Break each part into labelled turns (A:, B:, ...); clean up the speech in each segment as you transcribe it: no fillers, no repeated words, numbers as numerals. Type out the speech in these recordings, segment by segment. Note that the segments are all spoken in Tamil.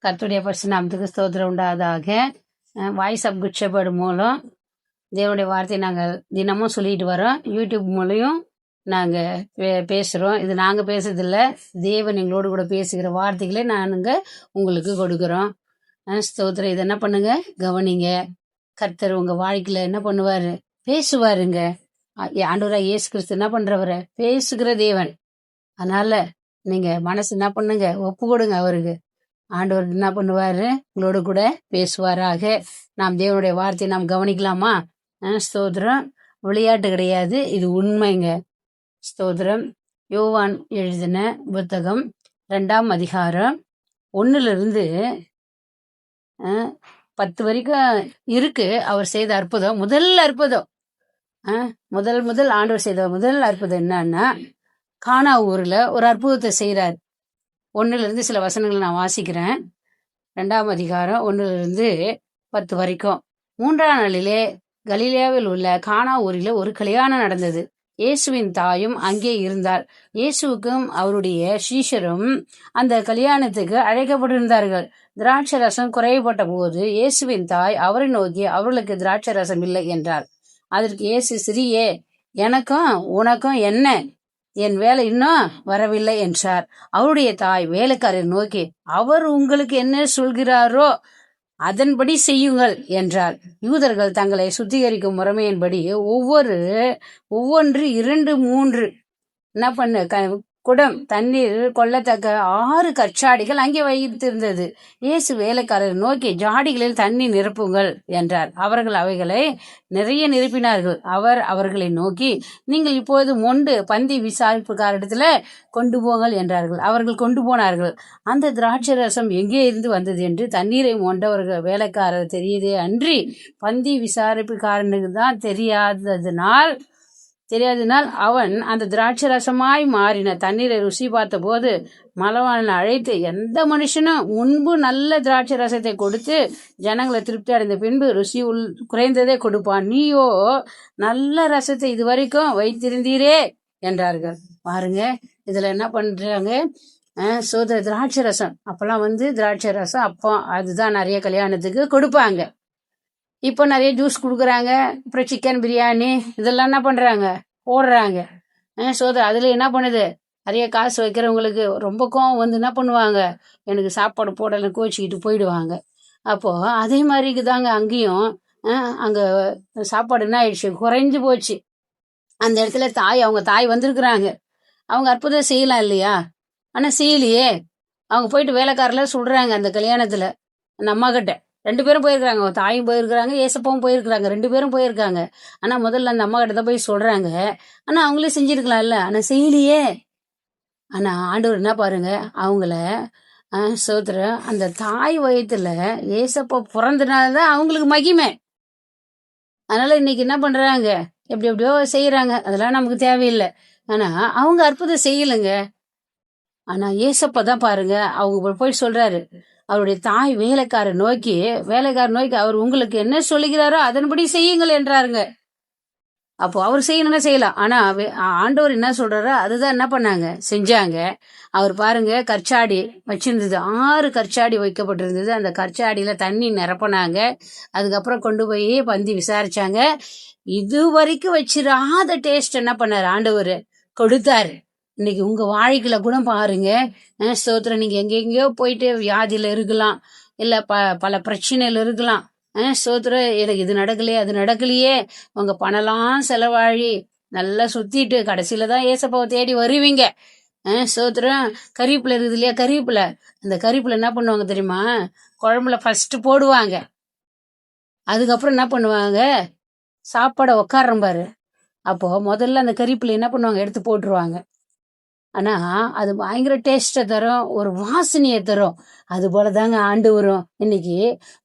A: கர்த்தருடைய பரிசுத்த நாமத்துக்கு ஸ்தோத்திரம் உண்டாவதாக. வாய்ஸ் ஆஃப் குட் ஷெப்பர்ட் மூலம் தேவனுடைய வார்த்தையை நாங்கள் தினமும் சொல்லிட்டு வரோம். யூடியூப் மூலையும் நாங்கள் பேசுகிறோம். இது நாங்கள் பேசுறதில்ல, தேவன் எங்களோடு கூட பேசுகிற வார்த்தைகளை நாங்கள் உங்களுக்கு கொடுக்குறோம். ஸ்தோத்திரம். இது என்ன பண்ணுங்க, கவனிங்க. கர்த்தர் உங்கள் வாழ்க்கையில் என்ன பண்ணுவார், பேசுவாருங்க. ஆண்டவராக இயேசு கிறிஸ்து என்ன பண்ணுறவரை பேசுகிற தேவன். அதனால நீங்கள் மனசு என்ன பண்ணுங்க, ஒப்பு கொடுங்க அவருக்கு. ஆண்டவர் என்ன பண்ணுவாரு, உங்களோட கூட பேசுவாராக. நாம் தேவனுடைய வார்த்தையை நாம் கவனிக்கலாமா? ஸ்தோத்திரம். விளையாட்டு கிடையாது, இது உண்மைங்க. ஸ்தோத்திரம். யோவான் எழுதின புத்தகம் 2ஆம் அதிகாரம் 1 10 வரைக்கும் இருக்கு. அவர் செய்த அற்புதம், முதல் அற்புதம், முதல் ஆண்டவர் செய்த முதல் அற்புதம் என்னன்னா, கானா ஊர்ல ஒரு அற்புதத்தை செய்யறாரு. 1 சில வசனங்களை நான் வாசிக்கிறேன். 2ஆம் அதிகாரம் 1-10 வரைக்கும். 3ஆம் நாளிலே கலிலேயாவில் உள்ள கானா ஊரில் ஒரு கல்யாணம் நடந்தது. இயேசுவின் தாயும் அங்கே இருந்தார். இயேசுவுக்கும் அவருடைய சீஷரும் அந்த கல்யாணத்துக்கு அழைக்கப்பட்டிருந்தார்கள். திராட்சை ரசம் குறைபட்ட போது இயேசுவின் தாய் அவரை நோக்கி, அவர்களுக்கு திராட்சை ரசம் இல்லை என்றார். அதற்கு இயேசு, சிறியே, எனக்கும் உனக்கும் என்ன? என் வேலை இன்னும் வரவில்லை என்றார். அவருடைய தாய் வேலைக்காரர் நோக்கி, அவர் உங்களுக்கு என்ன சொல்கிறாரோ அதன்படி செய்யுங்கள் என்றார். யூதர்கள் தங்களை சுத்திகரிக்கும் முறைமையின்படி ஒவ்வொன்று 2-3 என்ன பண்ண குடம் தண்ணீர் கொள்ளத்தக்க 6 கற்சாடிகள் அங்கே வைத்திருந்தது. இயேசு வேலைக்காரர் நோக்கி, ஜாடிகளில் தண்ணீர் நிரப்புங்கள் என்றார். அவர்கள் அவைகளை நிறைய நிரப்பினார்கள். அவர் அவர்களை நோக்கி, நீங்கள் இப்போது மொண்டு பந்தி விசாரிப்புக்காரிடத்துல கொண்டு போங்கள் என்றார்கள். அவர்கள் கொண்டு போனார்கள். அந்த திராட்சை ரசம் எங்கே இருந்து வந்தது என்று தண்ணீரை மொண்டவர்கள் வேலைக்காரர் தெரியுதே அன்றி பந்தி விசாரிப்புக்காரனுக்கு தான் தெரியாததினால் அவன் அந்த திராட்சை ரசமாய் மாறின தண்ணீரை ருசி பார்த்த போது மலவாளனை அழைத்து, எந்த மனுஷனும் முன்பு நல்ல திராட்சை ரசத்தை கொடுத்து ஜனங்களை திருப்தி அடைந்த பின்பு ருசி குறைந்ததே கொடுப்பான், நீயோ நல்ல ரசத்தை இதுவரைக்கும் வைத்திருந்தீரே என்றார்கள். பாருங்க, இதுல என்ன பண்றாங்க, திராட்சை ரசம். அப்பெல்லாம் திராட்சை ரசம் அப்போ அதுதான் நிறைய கல்யாணத்துக்கு கொடுப்பாங்க. இப்போ நிறைய ஜூஸ் கொடுக்குறாங்க, அப்புறம் சிக்கன் பிரியாணி இதெல்லாம் என்ன பண்ணுறாங்க, போடுறாங்க. அதில் என்ன பண்ணுது, நிறைய காசு வைக்கிறவங்களுக்கு ரொம்ப கோவம் என்ன பண்ணுவாங்க, எனக்கு சாப்பாடு போடலை கோச்சிக்கிட்டு போயிடுவாங்க. அப்போது அதே மாதிரிக்கு தாங்க அங்கேயும். அங்கே சாப்பாடு என்ன ஆயிடுச்சு, குறைஞ்சி போச்சு. அந்த இடத்துல அவங்க தாய் வந்திருக்கிறாங்க. அவங்க அற்புதம் செய்யலாம் இல்லையா, ஆனால் செய்யலையே. அவங்க போயிட்டு வேலைக்காரில் சொல்கிறாங்க அந்த கல்யாணத்தில் அந்த அம்மா கிட்ட. 2 பேரும் போயிருக்கிறாங்க, தாயும் போயிருக்கிறாங்க, ஏசப்பாவும் போயிருக்கிறாங்க, 2 பேரும் போயிருக்காங்க. ஆனா முதல்ல அந்த அம்மா கிட்ட தான் போய் சொல்றாங்க. ஆனா அவங்களே செஞ்சிருக்கலாம்ல, ஆனா செய்யலையே. ஆனா ஆண்டவர் என்ன பாருங்க, அவங்கள அந்த தாய் வயிற்றுல ஏசப்பா பிறந்தனாலதான் அவங்களுக்கு மகிமை. அதனால இன்னைக்கு என்ன பண்றாங்க, எப்படியோ செய்யறாங்க, அதெல்லாம் நமக்கு தேவையில்லை. ஆனா அவங்க அற்புதம் செய்யலைங்க. ஆனா ஏசப்பா தான் பாருங்க, அவங்க போய் சொல்றாரு. அவருடைய தாய் வேலைக்காரர் நோக்கி அவர் உங்களுக்கு என்ன சொல்லுகிறாரோ அதன்படி செய்யுங்கள் என்றாருங்க. அப்போ அவர் செய்யணும்னா செய்யலாம். ஆனா ஆண்டவர் என்ன சொல்றாரோ அதுதான் என்ன பண்ணாங்க, செஞ்சாங்க. அவர் பாருங்க, கற்சாடி வச்சிருந்தது, 6 கற்சாடி வைக்கப்பட்டிருந்தது. அந்த கற்சாடியில தண்ணி நிரப்பினாங்க. அதுக்கப்புறம் கொண்டு போய் பந்தி விசாரிச்சாங்க. இது வரைக்கும் வச்சிராத டேஸ்ட் என்ன பண்ணாரு, ஆண்டவர் கொடுத்தாரு. இன்னைக்கு உங்க வாழ்க்கையில கூட பாருங்க, ஸ்தோத்திரம், நீங்க எங்கெங்கயோ போயிட்டு வியாதியில இருக்கலாம், இல்ல பல பிரச்சனையில இருக்கலாம். ஸ்தோத்திரம், எனக்கு இது நடக்கலையே அது நடக்கலையே, உங்க பணம்லாம் செலவாழி நல்லா சுத்திட்டு கடைசியில தான் ஏசப்பாவை தேடி வருவீங்க. ஸ்தோத்திரம். கறிவேப்பிலை இருக்குது இல்லையா, கறிவேப்பிலை, அந்த கறிவேப்பிலை என்ன பண்ணுவாங்க தெரியுமா, குழம்புல ஃபர்ஸ்ட் போடுவாங்க. அதுக்கப்புறம் என்ன பண்ணுவாங்க, சாப்பாடை உக்காடுறோம் பாரு, அப்போ முதல்ல அந்த கறிவேப்பிலை என்ன பண்ணுவாங்க, எடுத்து போட்டுருவாங்க. ஆனா அது பயங்கர டேஸ்ட்டை தரும், ஒரு வாசனையை தரும். அது போலதாங்க ஆண்டவரும் இன்னைக்கு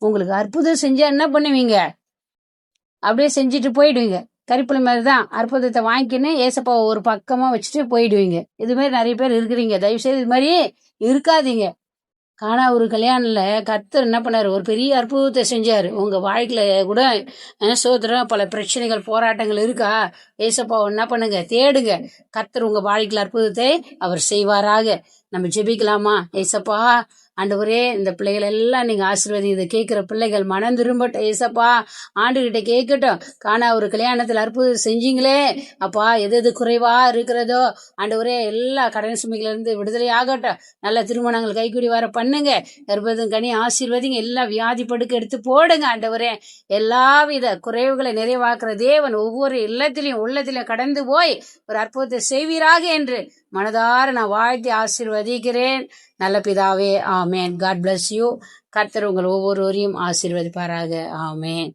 A: உங்களுக்கு அற்புதம் செஞ்சா என்ன பண்ணுவீங்க, அப்படியே செஞ்சுட்டு போயிடுவீங்க. கறிப்புளி மாதிரிதான் அற்புதத்தை வாங்கிக்கின்னு ஏசப்பாவை ஒரு பக்கமா வச்சுட்டு போயிடுவீங்க. இது மாதிரி நிறைய பேர் இருக்கிறீங்க. தயவு செய்து இது மாதிரி இருக்காதீங்க. காணா ஒரு கல்யாணம்ல கர்த்தர் என்ன பண்ணாரு, ஒரு பெரிய அற்புதத்தை செஞ்சாரு. உங்க வாழ்க்கையில கூட சோதரம் பல பிரச்சனைகள் போராட்டங்கள் இருக்கா, ஏசப்பா என்ன பண்ணுங்க, தேடுங்க. கர்த்தர் உங்க வாழ்க்கையில அற்புதத்தை அவர் செய்வாராக. நம்ம ஜெபிக்கலாமா? ஏசப்பா, ஆண்டவரே இந்த பிள்ளைகள் எல்லாம் நீங்க ஆசீர்வதி. இதை கேட்கிற பிள்ளைகள் மனம் திரும்பட்டும் ஏசப்பா. ஆண்டுகிட்ட கேட்கட்டும். காணா ஒரு கல்யாணத்துல அற்புதம் செஞ்சீங்களே அப்பா, எது எது குறைவா இருக்கிறதோ ஆண்டவரே எல்லா கடன் சுமைகள் இருந்து விடுதலை ஆகட்டும். நல்ல திருமணங்கள் கைக்கூடி வர பண்ணுங்க. கர்ப்பத்தின் கனி ஆசீர்வதிங்க. எல்லா வியாதி படுக்க எடுத்து போடுங்க ஆண்டவரே. எல்லாவித குறைவுகளை நிறைவாக்குற தேவன் ஒவ்வொரு இல்லத்திலையும் உள்ளத்திலையும் கடந்து போய் ஒரு அற்புதத்தை செய்வீராக என்று மனதார நான் வாழ்த்தி ஆசீர்வதிக்கிறேன். நல்ல பிதாவே, ஆமேன். God bless you. கர்த்தர் உங்கள் ஒவ்வொருவரையும் ஆசீர்வதிப்பாராக. ஆமேன்.